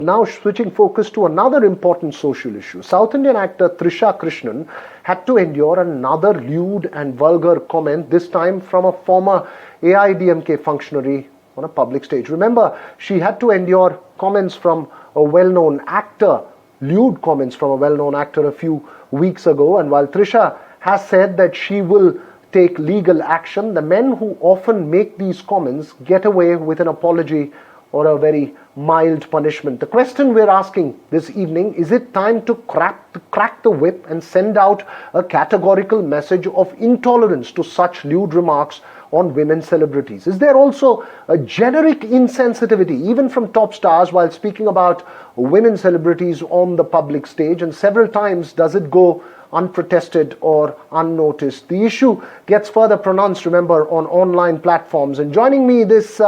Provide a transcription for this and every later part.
Now switching focus to another important social issue. South Indian actor Trisha Krishnan had to endure another lewd and vulgar comment, this time from a former AIDMK functionary on a public stage. Remember, she had to endure comments from a well-known actor, lewd comments from a well-known actor a few weeks ago. And while Trisha has said that she will take legal action, the men who often make these comments get away with an apology or a very mild punishment. The question we're asking this evening, is it time to crack the whip and send out a categorical message of intolerance to such lewd remarks on women celebrities? Is there also a generic insensitivity, even from top stars, while speaking about women celebrities on the public stage? And several times does it go unprotested or unnoticed? The issue gets further pronounced, remember, on online platforms. And joining me this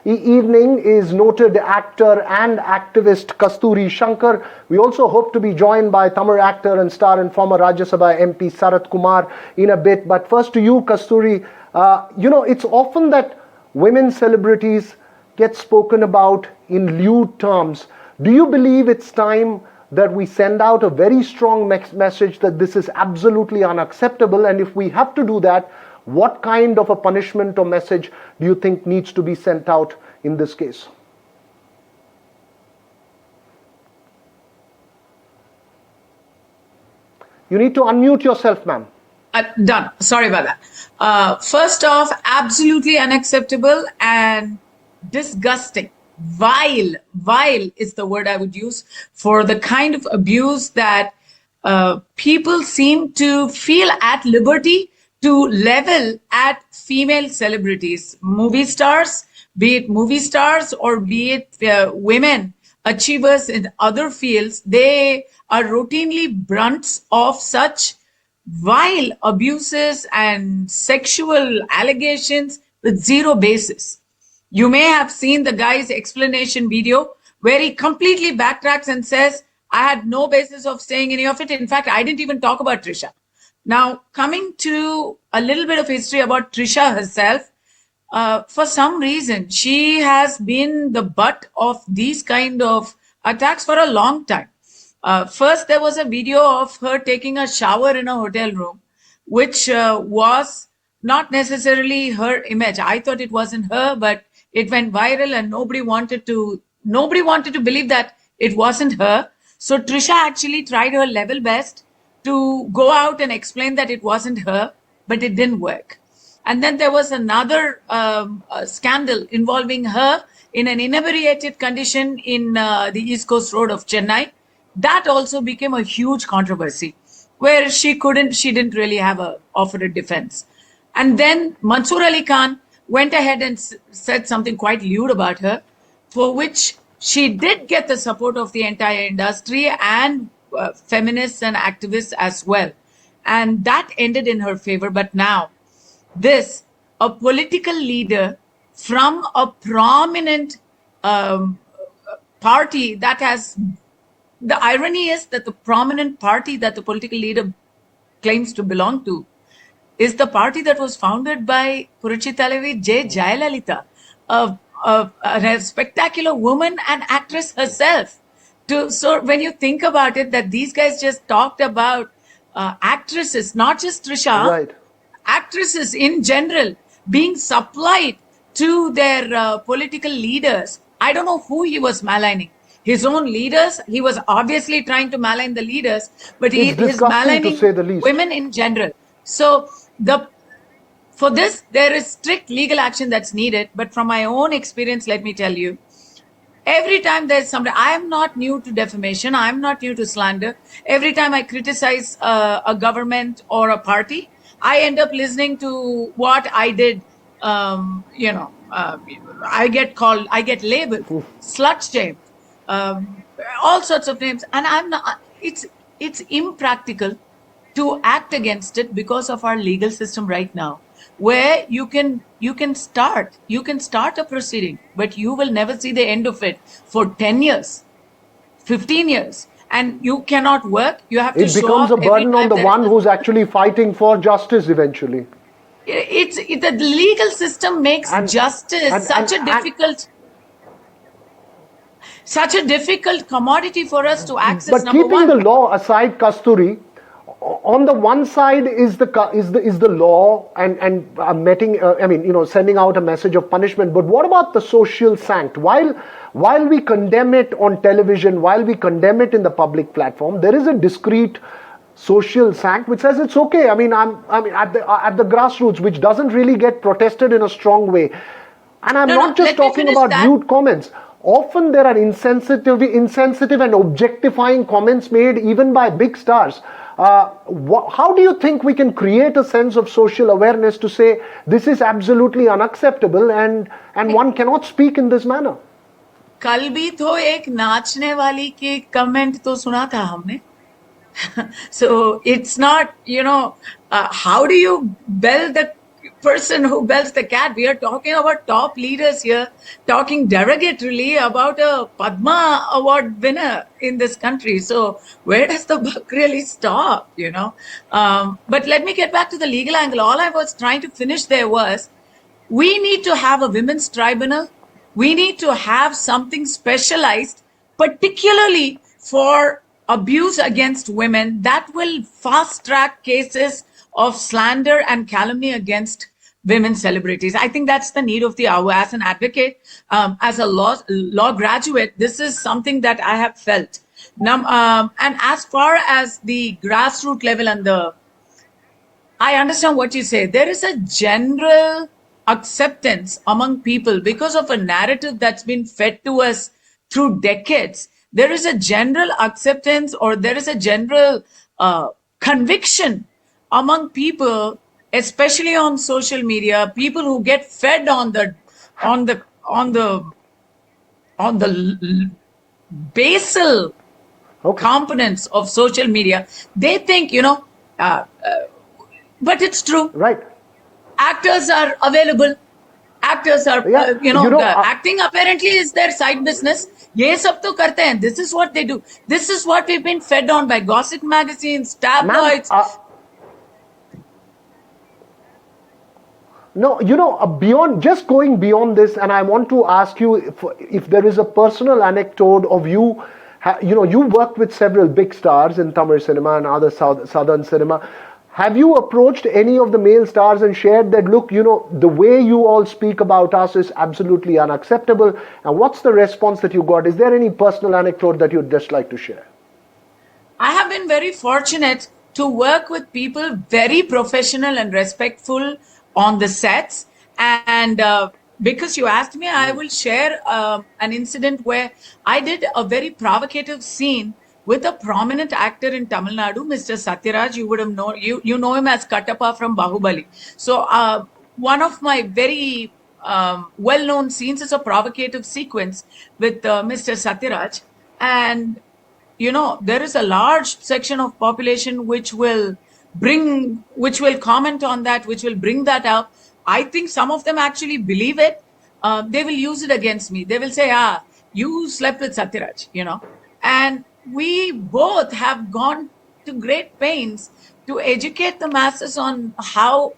evening is noted actor and activist Kasturi Shankar. We also hope to be joined by Tamil actor and star and former Rajya Sabha MP Sarath Kumar in a bit. But first to you, Kasturi. It's often that women celebrities get spoken about in lewd terms. Do you believe it's time that we send out a very strong message that this is absolutely unacceptable? And if we have to do that, what kind of a punishment or message do you think needs to be sent out in this case? You need to unmute yourself, ma'am. Done. Sorry about that. First off, absolutely unacceptable and disgusting. Vile is the word I would use for the kind of abuse that people seem to feel at liberty to level at female celebrities, movie stars, be it movie stars or be it women achievers in other fields. They are routinely brunts of such vile abuses and sexual allegations with zero basis. You may have seen the guy's explanation video where he completely backtracks and says, I had no basis of saying any of it. In fact, I didn't even talk about Trisha. Now, coming to a little bit of history about Trisha herself, for some reason, she has been the butt of these kind of attacks for a long time. First, there was a video of her taking a shower in a hotel room, which was not necessarily her image. I thought it wasn't her, but it went viral and nobody wanted to believe that it wasn't her. So Trisha actually tried her level best to go out and explain that it wasn't her, but it didn't work. And then there was another scandal involving her in an inebriated condition in the East Coast Road of Chennai. That also became a huge controversy where she didn't really have offer a defense. And then Mansoor Ali Khan went ahead and said something quite lewd about her, for which she did get the support of the entire industry and feminists and activists as well. And that ended in her favor. But now, a political leader from a prominent party that has, the irony is that the prominent party that the political leader claims to belong to is the party that was founded by Puruchi Talavi J. Jayalalitha, a spectacular woman and actress herself. So when you think about it, that these guys just talked about actresses, not just Trisha, right, actresses in general being supplied to their political leaders. I don't know who he was maligning. His own leaders. He was obviously trying to malign the leaders, but he is maligning to say the least. Women in general. So for this, there is strict legal action that's needed. But from my own experience, let me tell you, every time there's somebody, I am not new to defamation. I am not new to slander. Every time I criticize a government or a party, I end up listening to what I did. I get labeled, slut shamed, all sorts of names. And I'm not, it's impractical to act against it because of our legal system right now, where you can start a proceeding, but you will never see the end of it for 10 years, 15 years, and you cannot work. You have to it becomes a burden on the one who's actually fighting for justice eventually. The legal system makes justice such a difficult. such a difficult commodity for us to access. But Number keeping one. the law aside, Kasturi, on the one side is the law and sending out a message of punishment. But what about the social sanct? While we condemn it on television, while we condemn it in the public platform, there is a discrete social sanct which says it's okay. I'm at the grassroots, which doesn't really get protested in a strong way. And I'm not just talking about lewd comments. Often there are insensitive and objectifying comments made even by big stars. How do you think we can create a sense of social awareness to say this is absolutely unacceptable and one cannot speak in this manner? कल भी तो एक नाचने वाली के comment तो सुना था हमने. So it's not, how do you bell the person who bells the cat? We are talking about top leaders here, talking derogatorily about a Padma Award winner in this country. So where does the buck really stop, But let me get back to the legal angle. All I was trying to finish there was, we need to have a women's tribunal. We need to have something specialized, particularly for abuse against women, that will fast track cases of slander and calumny against women celebrities. I think that's the need of the hour. As an advocate, as a law graduate, this is something that I have felt. And as far as the grassroots level I understand what you say. There is a general acceptance among people because of a narrative that's been fed to us through decades. There is a general acceptance, or there is a general conviction among people, especially on social media, people who get fed on the basal components of social media. They think, but it's true. Right. Actors are available. Actors are, acting apparently is their side business. ये सब तो करते हैं. This is what they do. This is what we've been fed on by gossip magazines, tabloids. Going beyond this, and I want to ask you if there is a personal anecdote of you. You worked with several big stars in Tamil cinema and other southern cinema. Have you approached any of the male stars and shared that, look, the way you all speak about us is absolutely unacceptable? And what's the response that you got? Is there any personal anecdote that you'd just like to share? I have been very fortunate to work with people very professional and respectful on the sets. And because you asked me, I will share an incident where I did a very provocative scene with a prominent actor in Tamil Nadu, Mr. Satyaraj. You would have known, you know him as Kattappa from Bahubali. So one of my very well-known scenes is a provocative sequence with Mr. Satyaraj. And, there is a large section of population which will comment on that, which will bring that up. I think some of them actually believe it. They will use it against me. They will say, you slept with Satyaraj, And we both have gone to great pains to educate the masses on how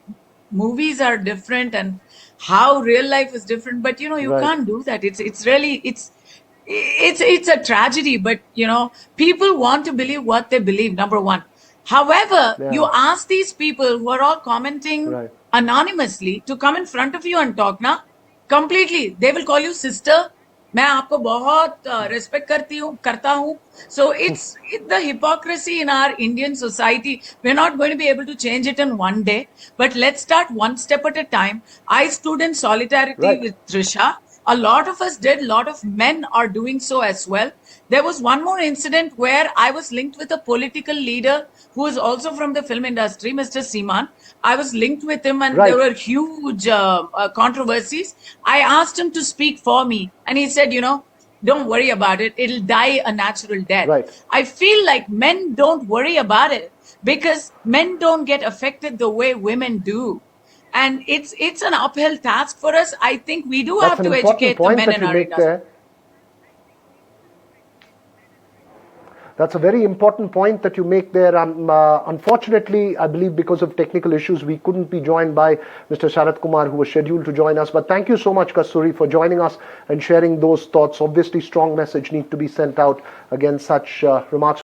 movies are different and how real life is different. But, you can't do that. It's really a tragedy. But, people want to believe what they believe, number one. However, you ask these people who are all commenting anonymously to come in front of you and talk, completely. They will call you sister. मैं आपको बहुत respect करता हूँ. So it's the hypocrisy in our Indian society. We're not going to be able to change it in one day, but let's start one step at a time. I stood in solidarity with Trisha. A lot of us did. A lot of men are doing so as well. There was one more incident where I was linked with a political leader who is also from the film industry, Mr. Seeman. I was linked with him and there were huge controversies. I asked him to speak for me and he said, don't worry about it. It'll die a natural death. I feel like men don't worry about it because men don't get affected the way women do. And it's an uphill task for us. I think we do have to educate the men in our industry. That's a very important point that you make there. Unfortunately, I believe because of technical issues, we couldn't be joined by Mr. Sharat Kumar, who was scheduled to join us. But thank you so much, Kasturi, for joining us and sharing those thoughts. Obviously, strong message need to be sent out against such remarks.